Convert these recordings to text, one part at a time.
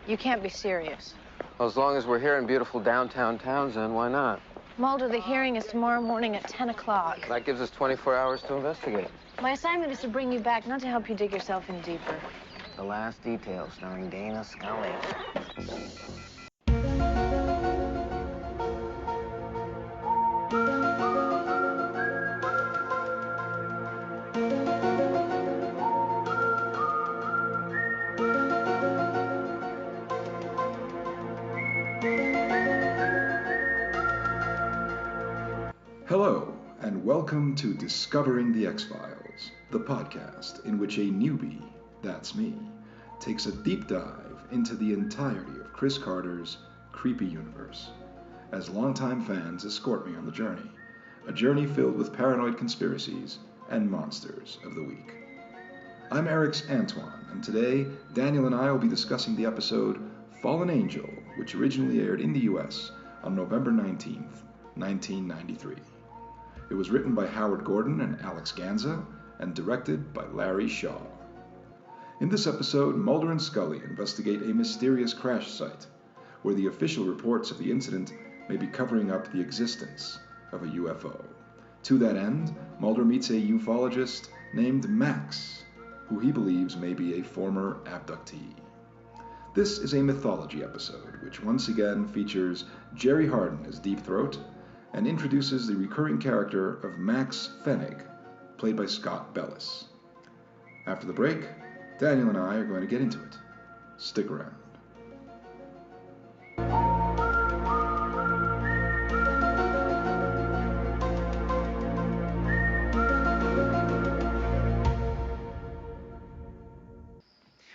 You can't be serious. Well, as long as we're here in beautiful downtown Townsend, why not? Mulder, the hearing is tomorrow morning at 10 o'clock. That gives us 24 hours to investigate. My assignment is to bring you back, not to help you dig yourself in deeper. The Last Detail, starring Dana Scully. Hello, and welcome to Discovering the X-Files, the podcast in which a newbie, that's me, takes a deep dive into the entirety of Chris Carter's creepy universe, as longtime fans escort me on the journey, a journey filled with paranoid conspiracies and monsters of the week. I'm Erix Antoine, and today Daniel and I will be discussing the episode Fallen Angel, which originally aired in the US on November 19th, 1993. It was written by Howard Gordon and Alex Ganza, and directed by Larry Shaw. In this episode, Mulder and Scully investigate a mysterious crash site, where the official reports of the incident may be covering up the existence of a UFO. To that end, Mulder meets a ufologist named Max, who he believes may be a former abductee. This is a Mythology episode, which once again features Jerry Hardin as Deep Throat, and introduces the recurring character of Max Fenig, played by Scott Bellis. After the break, Daniel and I are going to get into it. Stick around.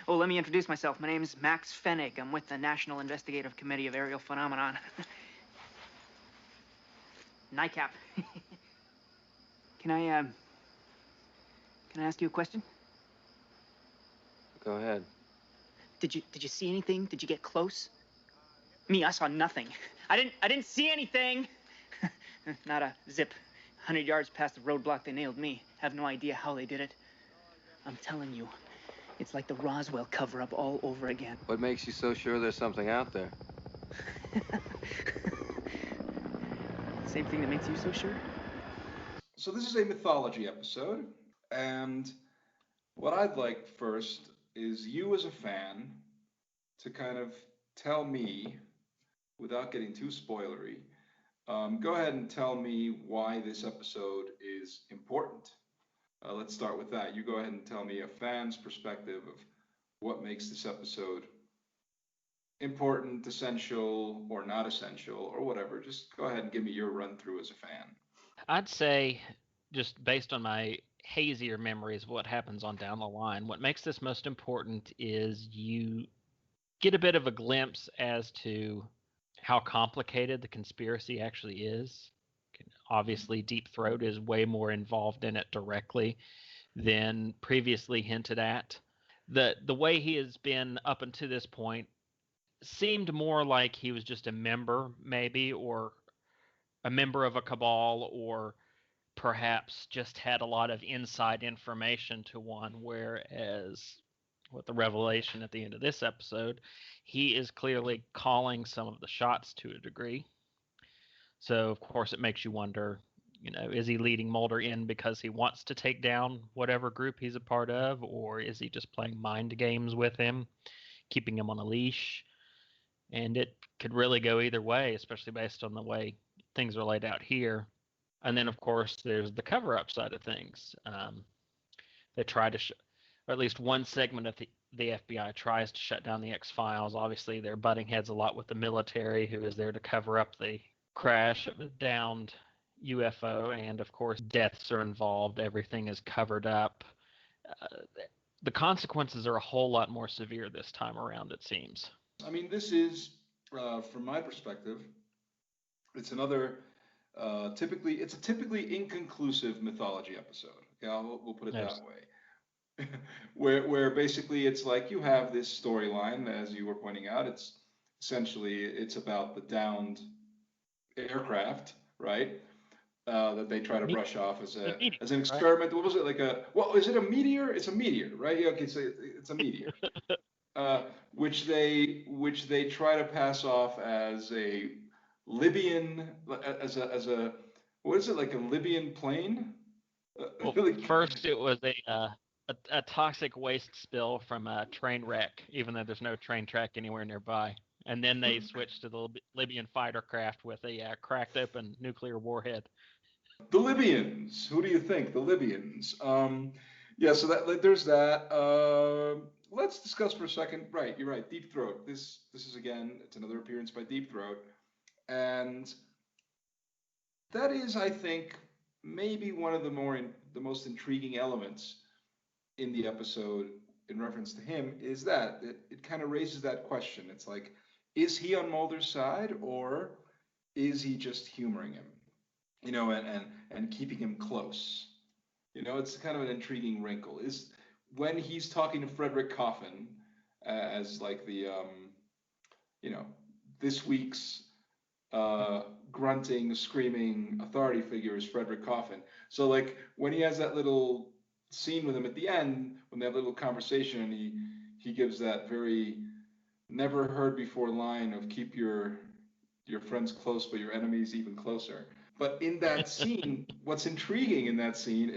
Oh, let me introduce myself. My name is Max Fenig. I'm with the National Investigative Committee of Aerial Phenomenon. NICAP. Can I ask you a question? Go ahead. Did you see anything? Did you get close? Me, I saw nothing. I didn't see anything. Not a zip. 100 yards past the roadblock, they nailed me. Have no idea how they did it. I'm telling you, it's like the Roswell cover-up all over again. What makes you so sure there's something out there? Same thing that makes you so sure? So this is a Mythology episode, and what I'd like first is you as a fan to kind of tell me, without getting too spoilery, go ahead and tell me why this episode is important. Let's start with that. You go ahead and tell me a fan's perspective of what makes this episode important, essential, or not essential, or whatever. Just go ahead and give me your run through as a fan. I'd say, just based on my hazier memories of what happens on down the line, what makes this most important is you get a bit of a glimpse as to how complicated the conspiracy actually is. Obviously, Deep Throat is way more involved in it directly than previously hinted at. The way he has been up until this point seemed more like he was just a member, maybe, or a member of a cabal, or perhaps just had a lot of inside information to one, whereas with the revelation at the end of this episode, he is clearly calling some of the shots to a degree. So, of course, it makes you wonder, is he leading Mulder in because he wants to take down whatever group he's a part of, or is he just playing mind games with him, keeping him on a leash? And it could really go either way, especially based on the way things are laid out here. And then, of course, there's the cover-up side of things. They try to, or at least one segment of the FBI tries to shut down the X-Files. Obviously, they're butting heads a lot with the military, who is there to cover up the crash of a downed UFO. And, of course, deaths are involved. Everything is covered up. The consequences are a whole lot more severe this time around, it seems. I mean, this is, from my perspective, it's another it's a typically inconclusive Mythology episode. Okay, we'll put it that way. where basically it's like you have this storyline, as you were pointing out. It's essentially about the downed aircraft, right? That they try to brush off as an experiment. Right? What was it, like is it a meteor? It's a meteor, right? Yeah, okay, so it's a meteor. which they try to pass off as a Libyan, as a what is it, like a Libyan plane? Well, Like, first it was a toxic waste spill from a train wreck, even though there's no train track anywhere nearby. And then they switched to the Libyan fighter craft with a cracked open nuclear warhead. the Libyans. Who do you think? The Libyans. Yeah. So that, like, there's that. Let's discuss for a second. Right. You're right. Deep Throat. This is, again, it's another appearance by Deep Throat, and that is, I think, maybe one of the most intriguing elements in the episode in reference to him, is that it kind of raises that question. It's like, is he on Mulder's side, or is he just humoring him? And keeping him close. It's kind of an intriguing wrinkle. Is when he's talking to Frederick Coffin, as like the this week's grunting, screaming authority figure is Frederick Coffin. So, like, when he has that little scene with him at the end, when they have a little conversation, and he gives that very never heard before line of keep your friends close, but your enemies even closer. But in that scene, what's intriguing in that scene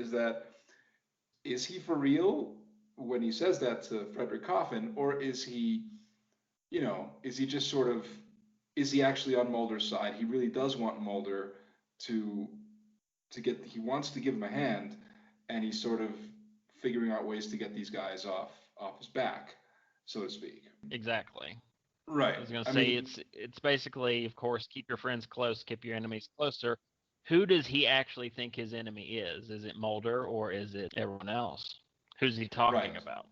is he for real when he says that to Frederick Coffin, or is he just sort of, is he actually on Mulder's side? He really does want Mulder to he wants to give him a hand, and he's sort of figuring out ways to get these guys off his back, so to speak. Exactly. Right. I was going to say, it's basically, of course, keep your friends close, keep your enemies closer. Who does he actually think his enemy is? Is it Mulder, or is it everyone else? Who's he talking about?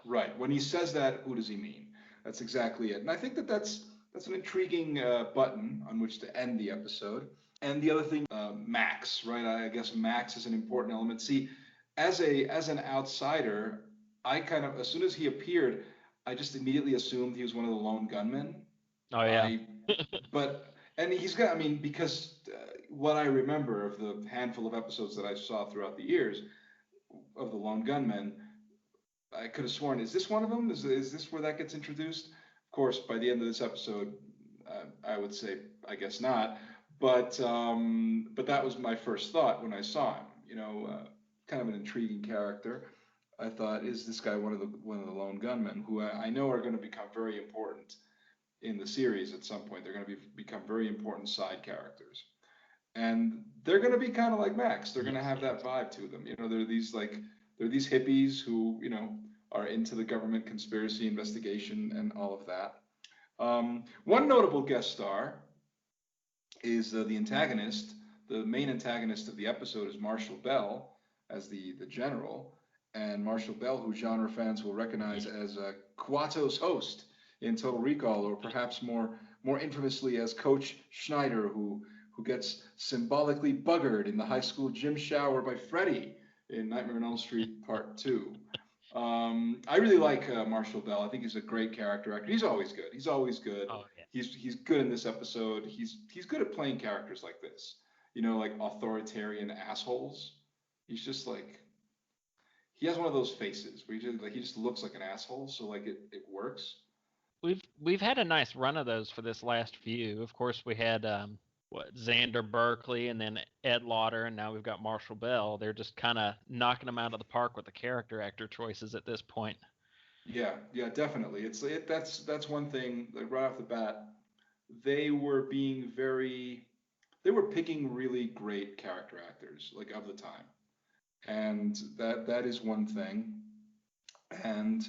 Right. When he says that, who does he mean? That's exactly it. And I think that's an intriguing button on which to end the episode. And the other thing, Max, right? I guess Max is an important element. See, as an outsider, I kind of, as soon as he appeared, I just immediately assumed he was one of the lone gunmen. Oh yeah. And he's got, I mean, because what I remember of the handful of episodes that I saw throughout the years of the lone gunmen, I could have sworn, is this one of them? Is this where that gets introduced? Of course, by the end of this episode, I would say, I guess not. But that was my first thought when I saw him. Kind of an intriguing character. I thought, is this guy one of the lone gunmen, who I know are going to become very important in the series at some point? They're going to become very important side characters, and they're going to be kind of like Max. They're going to have that vibe to them. They're these hippies who are into the government conspiracy investigation and all of that. One notable guest star is the antagonist. The main antagonist of the episode is Marshall Bell as the general. And Marshall Bell, who genre fans will recognize as Kuato's host in Total Recall, or perhaps more infamously as Coach Schneider, who gets symbolically buggered in the high school gym shower by Freddy in Nightmare on Elm Street Part 2. I really like Marshall Bell. I think he's a great character actor. He's always good. Oh, yeah. He's good in this episode. He's good at playing characters like this, like authoritarian assholes. He's just like, he has one of those faces where he just looks like an asshole, so like it works. We've had a nice run of those for this last few. Of course, we had Xander Berkeley, and then Ed Lauder, and now we've got Marshall Bell. They're just kind of knocking them out of the park with the character actor choices at this point. Yeah, definitely. That's one thing, like, right off the bat. They were picking really great character actors, like, of the time. And that is one thing. And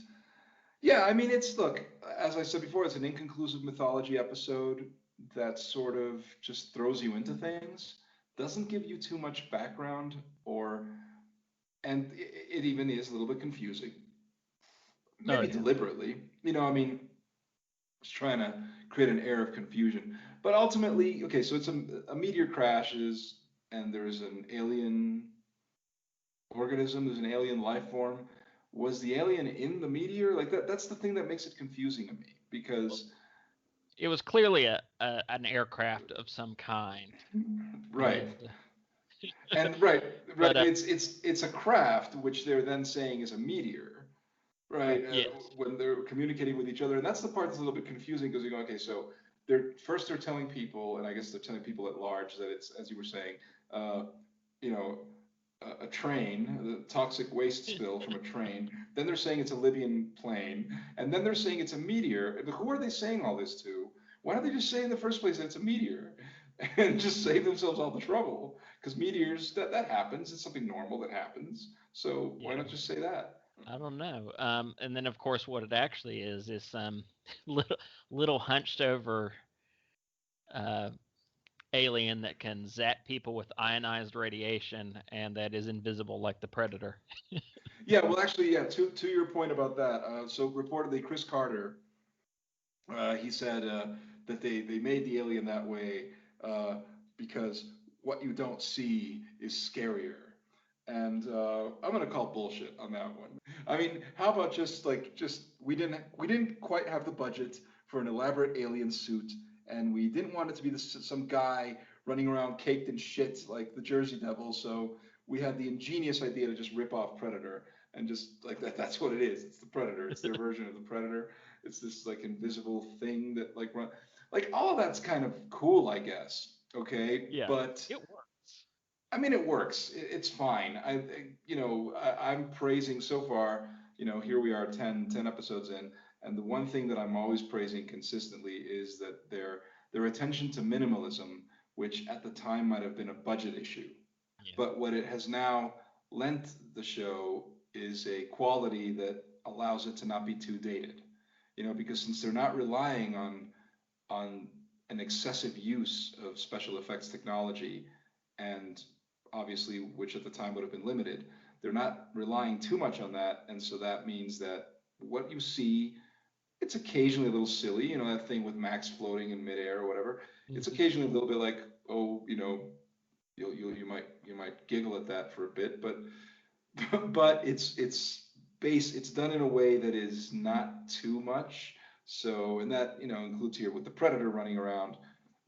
yeah, I mean, look, as I said before, it's an inconclusive mythology episode that sort of just throws you into things, doesn't give you too much background, and it even is a little bit confusing. Maybe deliberately. I mean, it's trying to create an air of confusion. But ultimately, okay, so it's a meteor crashes, and there's an alien organism, there's an alien life form. Was the alien in the meteor? Like, that's the thing that makes it confusing to me, because it was clearly an aircraft of some kind. Right. And right. But, it's a craft, which they're then saying is a meteor. right? Yes. When they're communicating with each other, and that's the part that's a little bit confusing because you go, okay, so they're telling people, and I guess they're telling people at large that it's, as you were saying, uh, you know, a train, the toxic waste spill from a train. Then they're saying it's a Libyan plane, and then they're saying it's a meteor. But who are they saying all this to? Why don't they just say in the first place that it's a meteor, and just save themselves all the trouble? Because meteors, that happens. It's something normal that happens. So why Yeah. not just say that? I don't know. And then of course what it actually is some little hunched over uh, alien that can zap people with ionized radiation and that is invisible like the Predator. Yeah, well, actually, yeah. To your point about that, so reportedly, Chris Carter, he said that they made the alien that way uh, because what you don't see is scarier. And I'm gonna call bullshit on that one. I mean, how about just we didn't quite have the budget for an elaborate alien suit, and we didn't want it to be some guy running around caked in shit like the Jersey Devil. So we had the ingenious idea to just rip off Predator and just like that. That's what it is. It's the Predator. It's their version of the Predator. It's this like invisible thing that like run, like all of that's kind of cool, I guess. Okay, Yeah, but it works. I mean, it works. It's fine. I'm praising so far. Here we are, 10 episodes in, and the one thing that I'm always praising consistently is that their attention to minimalism, which at the time might have been a budget issue, Yeah. but what it has now lent the show is a quality that allows it to not be too dated. Because since they're not relying on an excessive use of special effects technology, and obviously, which at the time would have been limited, they're not relying too much on that. And so that means that what you see, it's occasionally a little silly, that thing with Max floating in midair or whatever. It's Mhm. occasionally a little bit like, oh, you might giggle at that for a bit, but but it's done in a way that is not too much. So, and that includes here with the Predator running around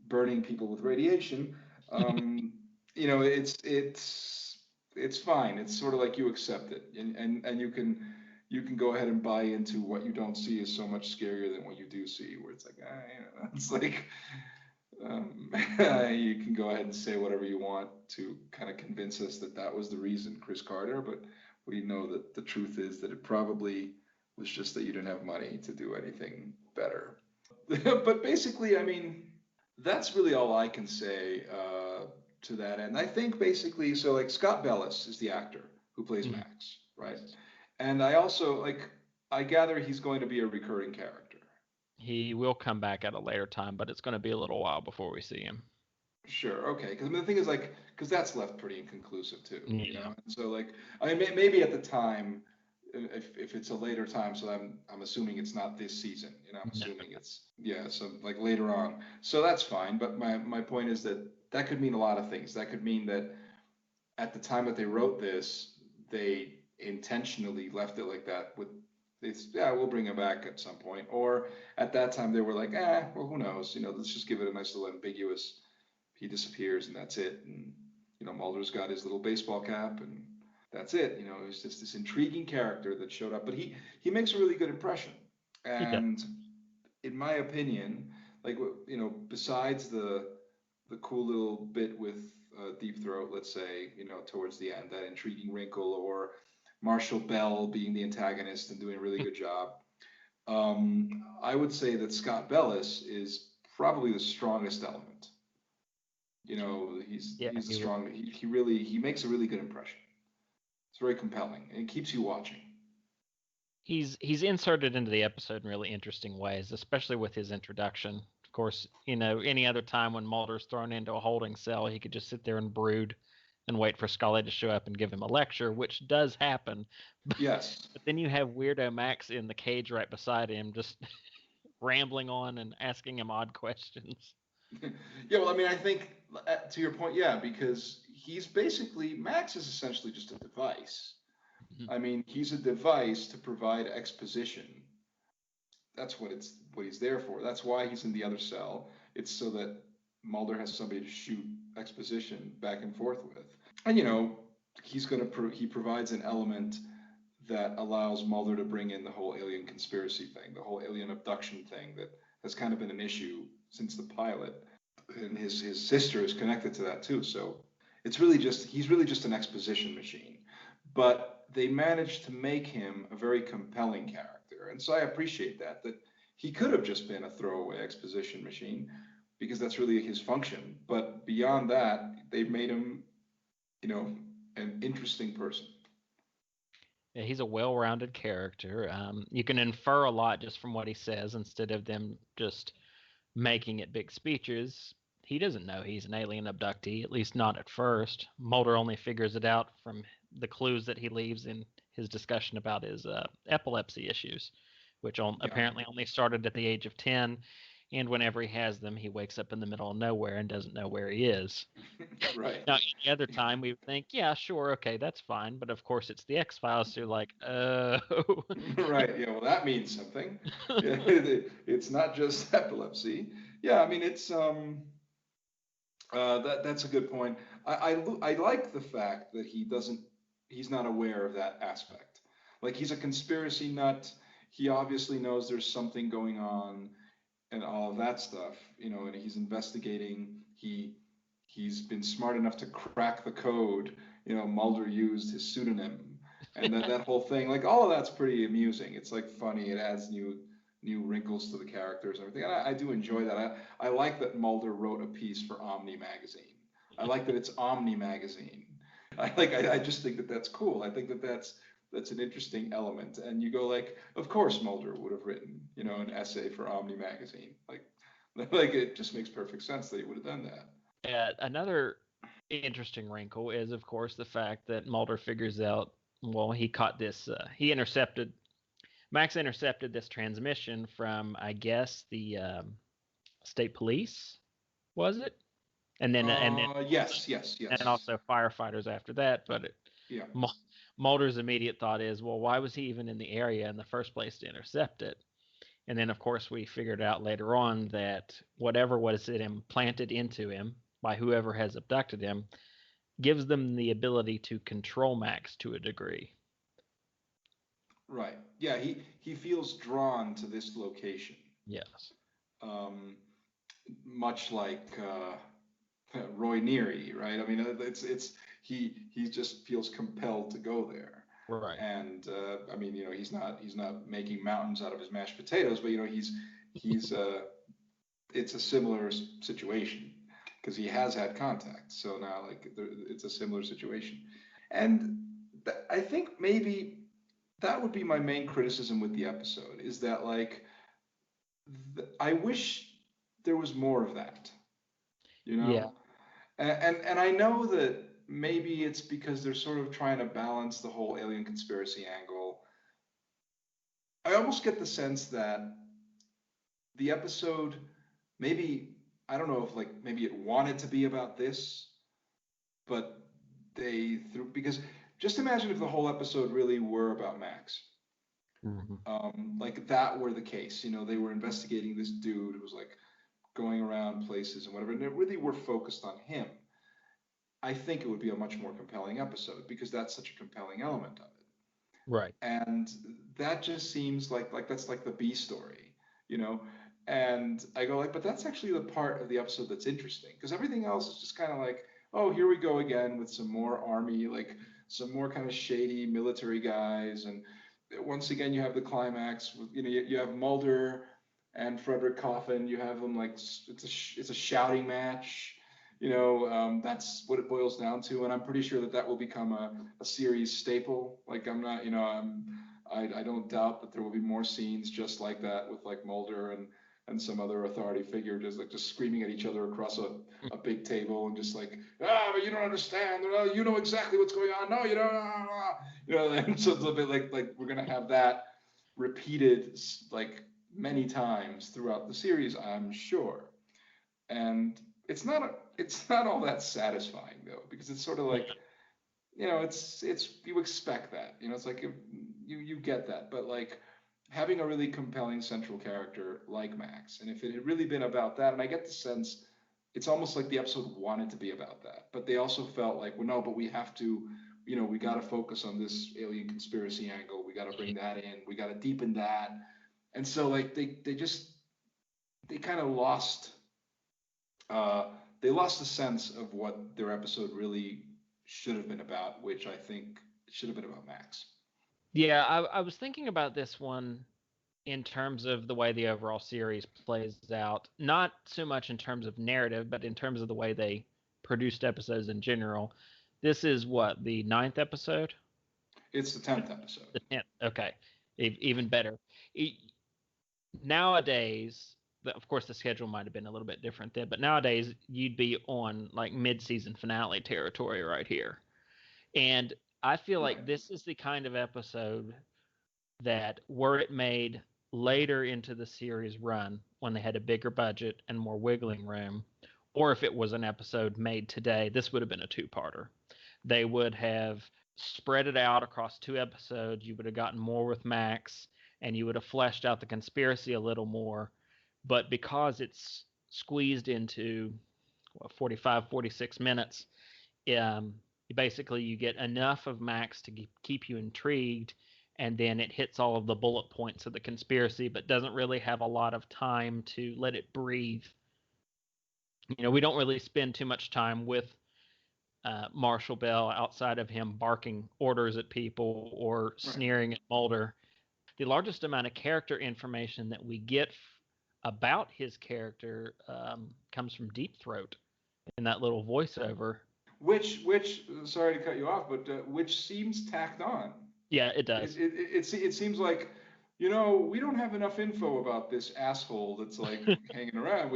burning people with radiation. Um, it's fine. It's sort of like you accept it, and you can go ahead and buy into what you don't see is so much scarier than what you do see. Where it's like, it's like you can go ahead and say whatever you want to kind of convince us that that was the reason, Chris Carter, but we know that the truth is that it probably was just that you didn't have money to do anything better. But basically, I mean, that's really all I can say to that end. I think basically, so like Scott Bellis is the actor who plays Mhm. Max, right? And I also I gather he's going to be a recurring character. He will come back at a later time, but it's going to be a little while before we see him. Sure, okay. Because I mean, the thing is, because that's left pretty inconclusive too, Yeah. And so, I mean, maybe at the time, if it's a later time, so I'm assuming it's not this season. I'm No. assuming it's yeah, so like later on. So that's fine. But my point is that that could mean a lot of things. That could mean that at the time that they wrote this, they intentionally left it like that with this, yeah, we'll bring him back at some point. Or at that time they were like, well, who knows? Let's just give it a nice little ambiguous, he disappears and that's it. And Mulder's got his little baseball cap and that's it. He's just this intriguing character that showed up, but he makes a really good impression. He does. And in my opinion, like besides the cool little bit with Deep Throat, let's say, towards the end, that intriguing wrinkle, or Marshall Bell being the antagonist and doing a really good job. I would say that Scott Bellis is probably the strongest element. Yeah, He's the he was. strong. He makes a really good impression. It's very compelling and it keeps you watching. He's inserted into the episode in really interesting ways, especially with his introduction. Of course, any other time when Mulder's thrown into a holding cell, he could just sit there and brood and wait for Scully to show up and give him a lecture, which does happen. Yes. But then you have Weirdo Max in the cage right beside him, just rambling on and asking him odd questions. Yeah, well, I mean, I think to your point, yeah, because Max is essentially just a device. Mhm. I mean, he's a device to provide exposition. That's what he's there for. That's why he's in the other cell. It's so that Mulder has somebody to shoot exposition back and forth with. And he provides an element that allows Mulder to bring in the whole alien conspiracy thing, the whole alien abduction thing that has kind of been an issue since the pilot. And his sister is connected to that too. So he's really just an exposition machine. But they managed to make him a very compelling character. And so I appreciate that he could have just been a throwaway exposition machine, because that's really his function. But beyond that, they made him, an interesting person. Yeah, he's a well-rounded character. You can infer a lot just from what he says instead of them just making it big speeches. He doesn't know he's an alien abductee, at least not at first. Mulder only figures it out from the clues that he leaves in his discussion about his epilepsy issues, which apparently only started at the age of 10. And whenever he has them, he wakes up in the middle of nowhere and doesn't know where he is. Right. Now, any other time we would think, yeah, sure, okay, that's fine. But of course, it's the X-Files, so you're like, oh. Right. Yeah. Well, that means something. Yeah, it's not just epilepsy. Yeah. I mean, it's that's a good point. I like the fact that he's not aware of that aspect. Like, he's a conspiracy nut. He obviously knows there's something going on and all of that stuff, and he's investigating. He's been smart enough to crack the code. Mulder used his pseudonym, and that whole thing, like, all of that's pretty amusing. It's like funny. It adds new wrinkles to the characters and everything. And I do enjoy that. I like that Mulder wrote a piece for Omni magazine. I like that it's Omni magazine. I just think that that's cool. I think that that's an interesting element. And you go, like, of course Mulder would have written, an essay for Omni magazine. Like it just makes perfect sense that he would have done that. Another interesting wrinkle is, of course, the fact that Mulder figures out, well, he caught this, Max intercepted this transmission from, I guess, the state police, was it? And then yes. And also firefighters after that. But yeah. Mulder's immediate thought is, well, why was he even in the area in the first place to intercept it? And then, of course, we figured out later on that whatever was it implanted into him by whoever has abducted him gives them the ability to control Max to a degree. Right. Yeah, he feels drawn to this location. Yes. Much like Roy Neary, right? I mean, he just feels compelled to go there. Right. And I mean, he's not making mountains out of his mashed potatoes, but he's it's a similar situation because he has had contact. So now, like, it's a similar situation, and I think maybe that would be my main criticism with the episode, is that, like, I wish there was more of that, Yeah. And I know that maybe it's because they're sort of trying to balance the whole alien conspiracy angle. I almost get the sense that the episode, maybe, I don't know if, like, maybe it wanted to be about this, but because just imagine if the whole episode really were about Max. Mm-hmm. Like, that were the case. They were investigating this dude who was, like, going around places and whatever, and they really were focused on him. I think it would be a much more compelling episode because that's such a compelling element of it. Right. And that just seems like that's like the B story, And I go, like, but that's actually the part of the episode that's interesting, because everything else is just kind of like, oh, here we go again with some more army, like some more kind of shady military guys. And once again, you have the climax with, you have Mulder and Frederick Coffin. You have them, like, it's a shouting match. That's what it boils down to. And I'm pretty sure that will become a series staple. Like, I'm not, I don't doubt that there will be more scenes just like that with, like, Mulder and some other authority figure just screaming at each other across a big table and just like, but you don't understand. You know exactly what's going on. No, you don't. And so it's a bit like we're gonna have that repeated, like, many times throughout the series, I'm sure. And it's not all that satisfying, though, because it's sort of like, it's you expect that, it's like you get that, but, like, having a really compelling central character like Max, and if it had really been about that, and I get the sense it's almost like the episode wanted to be about that, but they also felt like, well, no, but we have to we got to focus on this alien conspiracy angle. We got to bring that in. We got to deepen that. And so like they kind of lost the sense of what their episode really should have been about, which I think should have been about Max. Yeah, I was thinking about this one in terms of the way the overall series plays out, not so much in terms of narrative, but in terms of the way they produced episodes in general. This is what, the 9th episode? It's the 10th episode. The 10th. Okay, even better. Nowadays, of course, the schedule might have been a little bit different then, but nowadays you'd be on like mid-season finale territory right here. And I feel like this is the kind of episode that, were it made later into the series run when they had a bigger budget and more wiggling room, or if it was an episode made today, this would have been a two-parter. They would have spread it out across 2 episodes. You would have gotten more with Max, and you would have fleshed out the conspiracy a little more. But because it's squeezed into 45, 46 minutes, basically you get enough of Max to keep you intrigued, and then it hits all of the bullet points of the conspiracy, but doesn't really have a lot of time to let it breathe. We don't really spend too much time with Marshall Bell outside of him barking orders at people or sneering at Mulder. The largest amount of character information that we get about his character comes from Deep Throat in that little voiceover. Which, sorry to cut you off, but which seems tacked on. Yeah, it does. It seems like, we don't have enough info about this asshole that's like hanging around.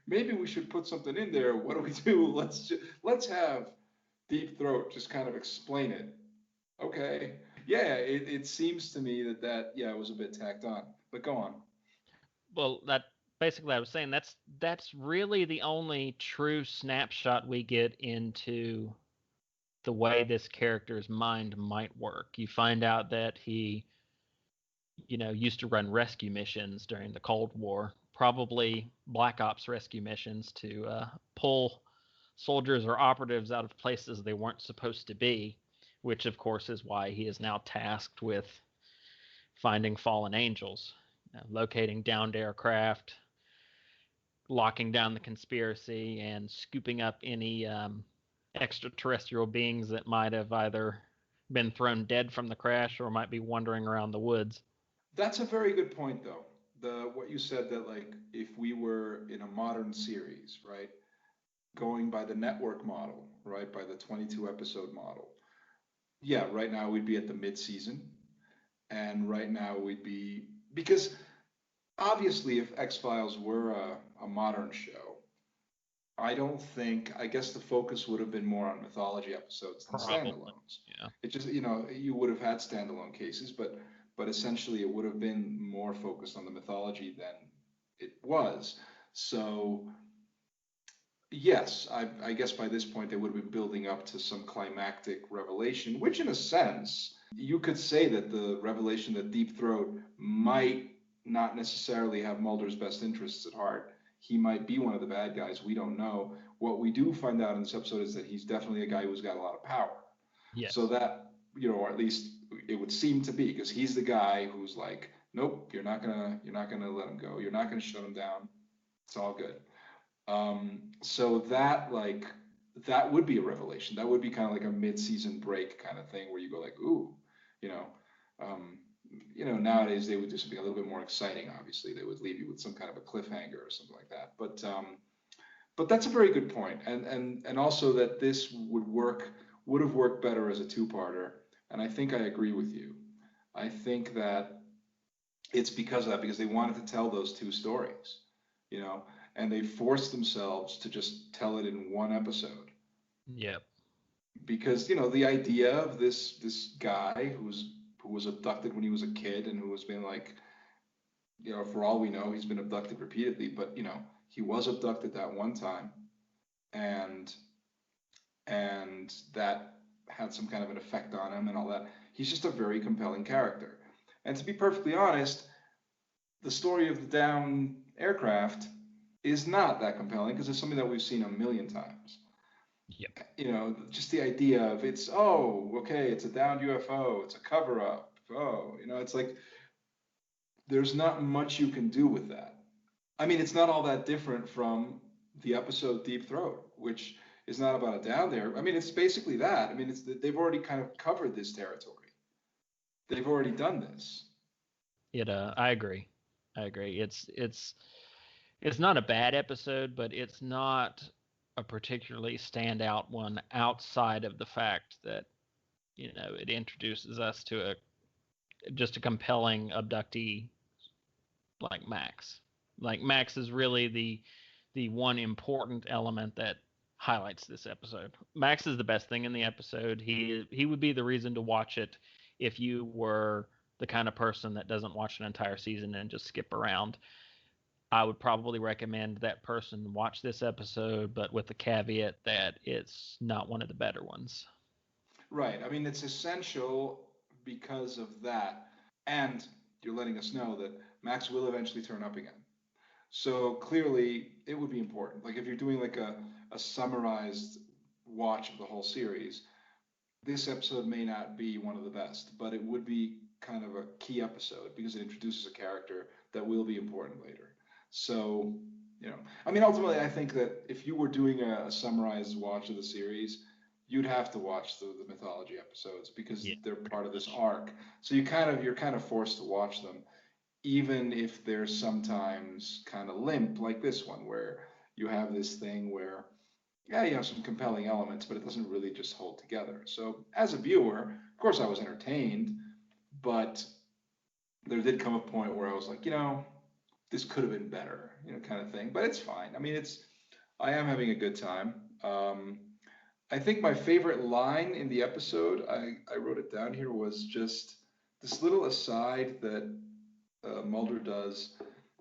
Maybe we should put something in there. What do we do? Let's have Deep Throat just kind of explain it. Okay. Yeah, it seems to me that was a bit tacked on. But go on. Well, that basically I was saying that's really the only true snapshot we get into the way this character's mind might work. You find out that he, used to run rescue missions during the Cold War, probably Black Ops rescue missions to pull soldiers or operatives out of places they weren't supposed to be, which of course is why he is now tasked with finding fallen angels, locating downed aircraft, locking down the conspiracy, and scooping up any extraterrestrial beings that might have either been thrown dead from the crash or might be wandering around the woods. That's a very good point, though. What you said, that like if we were in a modern series, right, going by the network model, right, by the 22 episode model, yeah, right now we'd be at the mid-season, and right now we'd be, because obviously if X-Files were a modern show, I guess the focus would have been more on mythology episodes than standalones. Yeah. It just, you would have had standalone cases, but essentially it would have been more focused on the mythology than it was. So yes, I guess by this point they would have been building up to some climactic revelation, which in a sense, you could say that the revelation that Deep Throat might not necessarily have Mulder's best interests at heart. He might be one of the bad guys. We don't know. What we do find out in this episode is that he's definitely a guy who's got a lot of power. Yes. So that, or at least it would seem to be, because he's the guy who's like, nope, you're not gonna let him go. You're not gonna shut him down. It's all good. So that would be a revelation. That would be kind of like a mid-season break kind of thing where you go like, ooh, nowadays they would do something a little bit more exciting. Obviously, they would leave you with some kind of a cliffhanger or something like that. But that's a very good point, and also that this would have worked better as a two-parter. And I think I agree with you. I think that it's because of that, because they wanted to tell those two stories, and they forced themselves to just tell it in one episode. Yep. Because the idea of this guy who was abducted when he was a kid, and who has been like, for all we know, he's been abducted repeatedly, but he was abducted that one time, and that had some kind of an effect on him and all that. He's just a very compelling character. And to be perfectly honest, the story of the downed aircraft is not that compelling, because it's something that we've seen a million times. Yep. You know, just the idea of it's, oh, okay, it's a downed UFO, it's a cover up. Oh, you know, it's like there's not much you can do with that. I mean, it's not all that different from the episode Deep Throat, which is not about a down there. I mean, it's basically that. I mean, they've already kind of covered this territory. They've already done this. I agree. I agree. It's not a bad episode, but it's not a particularly standout one outside of the fact that it introduces us to just a compelling abductee like Max. Like Max is really the one important element that highlights this episode. Max is the best thing in the episode. He would be the reason to watch it if you were the kind of person that doesn't watch an entire season and just skip around. I would probably recommend that person watch this episode, but with the caveat that it's not one of the better ones. Right. I mean, it's essential because of that. And you're letting us know that Max will eventually turn up again. So clearly, it would be important. Like if you're doing like a summarized watch of the whole series, this episode may not be one of the best, but it would be kind of a key episode because it introduces a character that will be important later. So, you know, I mean, ultimately, I think that if you were doing a summarized watch of the series, you'd have to watch the mythology episodes because Yeah. they're part of this arc. So you're kind of forced to watch them, even if they're sometimes kind of limp, like this one, where you have this thing where yeah, you have some compelling elements, but it doesn't really just hold together. So as a viewer, of course, I was entertained, but there did come a point where I was like, you know, this could have been better, you know, kind of thing. But it's fine. I mean, I am having a good time. I think my favorite line in the episode, I wrote it down here, was just this little aside that Mulder does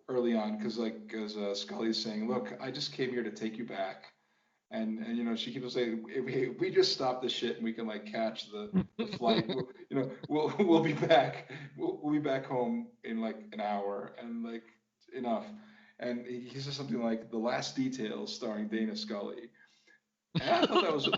early on, because like as Scully is saying, look, I just came here to take you back. And you know she keeps saying if we just stop the shit and we can like catch the flight, you know we'll be back, we'll be back home in like an hour and like enough. And he says something like the last details starring Dana Scully. And I thought that was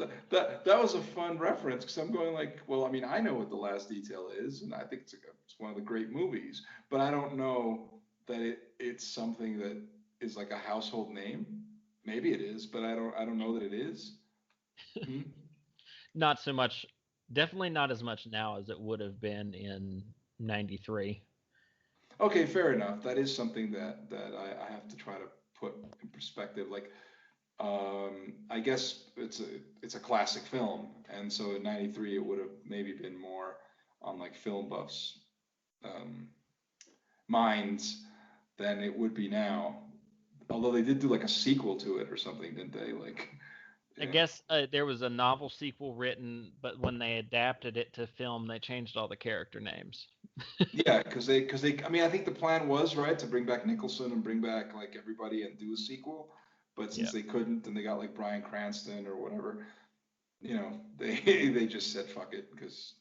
that was a fun reference because I'm going like, well, I mean, I know what the last detail is, and I think it's one of the great movies, but I don't know that it's something that is like a household name. Maybe it is, but I don't know that it is. Hmm? Not so much, definitely not as much now as it would have been in '93. Okay, fair enough. That is something that I have to try to put in perspective. Like, I guess it's a classic film, and so in '93 it would have maybe been more on like film buffs' um, minds than it would be now. Although they did do like a sequel to it or something, didn't they? Like, I yeah, guess there was a novel sequel written, but when they adapted it to film, they changed all the character names. yeah, because they. I mean, I think the plan was right to bring back Nicholson and bring back like everybody and do a sequel, but since Yeah. they couldn't and they got like Bryan Cranston or whatever, you know, they they just said fuck it because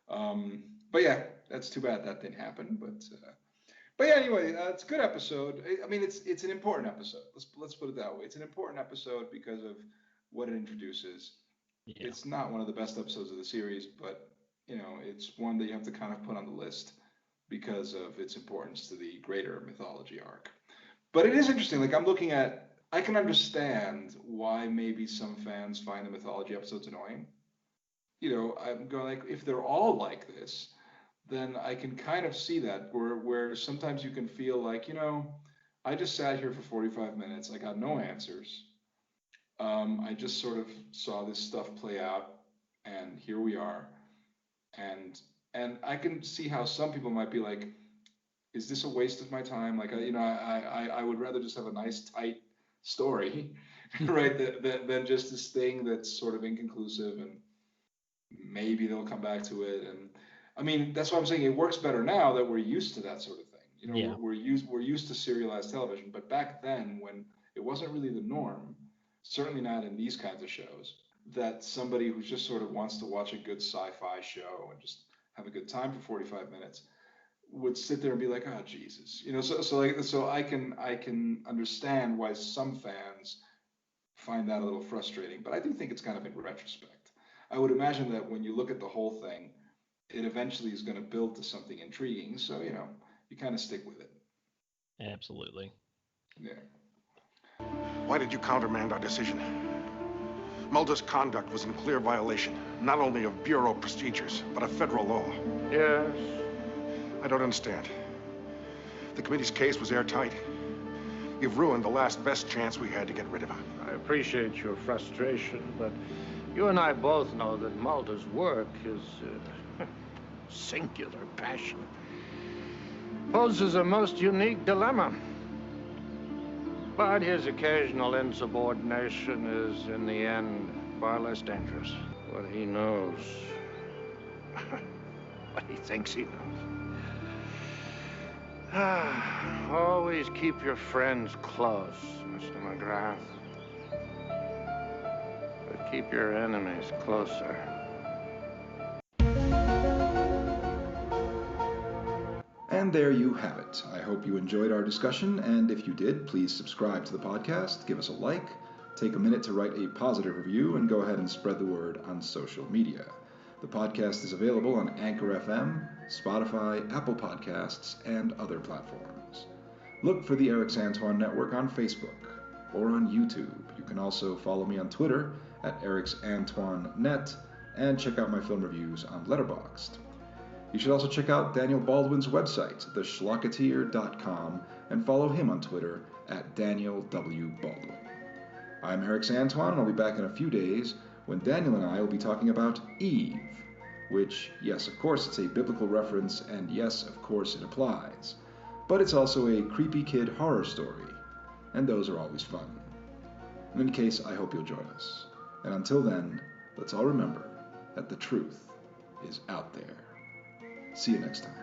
but yeah, that's too bad that didn't happen. But yeah, anyway, it's a good episode. I mean, it's an important episode. Let's put it that way. It's an important episode because of what it introduces. Yeah. It's not one of the best episodes of the series, but you know, it's one that you have to kind of put on the list because of its importance to the greater mythology arc. But it is interesting. Like I'm looking at, I can understand why maybe some fans find the mythology episodes annoying. You know, I'm going like, if they're all like this, then I can kind of see that where sometimes you can feel like, you know, I just sat here for 45 minutes. I got no answers. I just sort of saw this stuff play out, and here we are. And I can see how some people might be like, is this a waste of my time? Like, you know, I would rather just have a nice tight story, right? Than just this thing that's sort of inconclusive and maybe they'll come back to it. And I mean, that's why I'm saying it works better now that we're used to that sort of thing. You know, Yeah. we're used to serialized television, but back then when it wasn't really the norm, certainly not in these kinds of shows, that somebody who just sort of wants to watch a good sci-fi show and just have a good time for 45 minutes would sit there and be like, oh Jesus, you know. So I can understand why some fans find that a little frustrating, but I do think it's kind of in retrospect. I would imagine that when you look at the whole thing, it eventually is going to build to something intriguing, so, you kind of stick with it. Absolutely. Yeah. Why did you countermand our decision? Mulder's conduct was in clear violation, not only of Bureau procedures, but of federal law. Yes. I don't understand. The committee's case was airtight. You've ruined the last best chance we had to get rid of him. I appreciate your frustration, but you and I both know that Mulder's work, his singular passion, poses a most unique dilemma. But his occasional insubordination is, in the end, far less dangerous. What he knows, what he thinks he knows. Always keep your friends close, Mr. McGrath. But keep your enemies closer. And there you have it. I hope you enjoyed our discussion, and if you did, please subscribe to the podcast, give us a like, take a minute to write a positive review, and go ahead and spread the word on social media. The podcast is available on Anchor FM, Spotify, Apple Podcasts, and other platforms. Look for the Erix Antoine Network on Facebook or on YouTube. You can also follow me on Twitter at ErixAntoineNet and check out my film reviews on Letterboxd. You should also check out Daniel Baldwin's website, theschlocketeer.com, and follow him on Twitter at Daniel W. Baldwin. I'm Erix Antoine, and I'll be back in a few days when Daniel and I will be talking about Eve, which, yes, of course, it's a biblical reference, and yes, of course, it applies. But it's also a creepy kid horror story, and those are always fun. In any case, I hope you'll join us. And until then, let's all remember that the truth is out there. See you next time.